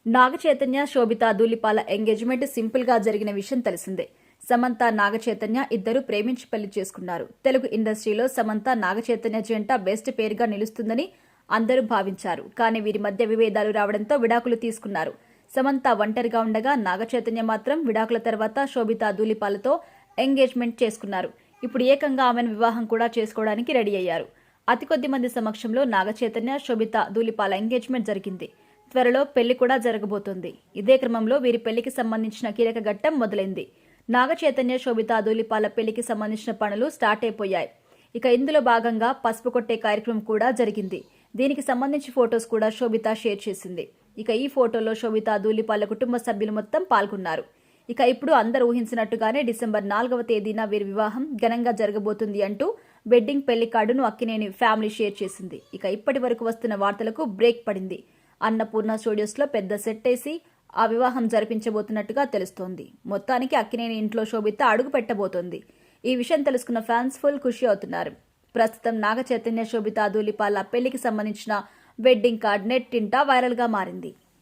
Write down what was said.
నాగ చైతన్య శోభిత Dhulipala engagement simple గా జరిగిన విషయం తెలిసిందే. సమంత నాగ చైతన్య ఇద్దరు ప్రేమించి పెళ్లి చేసుకున్నారు. తెలుగు ఇండస్ట్రీలో సమంత నాగ చైతన్య జంట బెస్ట్ పేరుగా నిలుస్తుందని అందరూ భావించారు. కానీ వీరి మధ్య విభేదాలు రావడంతో విడాకులు తీసుకున్నారు. సమంత ఒంటరిగా ఉండగా నాగ చైతన్య మాత్రం విడాకుల తర్వాత శోభిత ధూళిపాలతో ఎంగేజ్మెంట్ చేసుకున్నారు. ఇప్పుడు ఏకంగా ఆమెను వివాహం కూడా చేసుకోవడానికి రెడీ అయ్యారు. అతి కొద్ది మంది సమక్షంలో నాగ చైతన్య శోభిత ధూళిపాల ఎంగేజ్మెంట్ జరిగింది. త్వరలో పెళ్లి కూడా జరగబోతోంది. ఇదే క్రమంలో వీరి పెళ్లికి సంబంధించిన కీలక ఘట్టం మొదలైంది. నాగ చైతన్య శోభిత ధూళిపాల పెళ్లికి సంబంధించిన పనులు స్టార్ట్ అయిపోయాయి. ఇక ఇందులో భాగంగా పసుపు కొట్టే కార్యక్రమం కూడా జరిగింది. దీనికి సంబంధించి ఫొటోస్ కూడా శోభిత షేర్ చేసింది. ఇక ఈ ఫోటోలో శోభిత ధూళిపాల కుటుంబ సభ్యులు మొత్తం పాల్గొన్నారు. ఇక ఇప్పుడు అందరూ ఊహించినట్టుగానే డిసెంబర్ 4వ తేదీన వీరి వివాహం ఘనంగా జరగబోతుంది అంటూ వెడ్డింగ్ పెళ్లి కార్డును అక్కినేని ఫ్యామిలీ షేర్ చేసింది. ఇక ఇప్పటి వరకు వస్తున్న వార్తలకు బ్రేక్ పడింది. అన్నపూర్ణ స్టూడియోస్లో పెద్ద సెట్ వేసి ఆ వివాహం జరిపించబోతున్నట్టుగా తెలుస్తోంది. మొత్తానికి అక్కినేని ఇంట్లో శోభిత అడుగు పెట్టబోతోంది. ఈ విషయం తెలుసుకున్న ఫ్యాన్స్ ఫుల్ ఖుషి అవుతున్నారు. ప్రస్తుతం నాగ చైతన్య శోభిత ధూళిపాల పెళ్లికి సంబంధించిన వెడ్డింగ్ కార్డ్ నెట్టింట వైరల్ గా మారింది.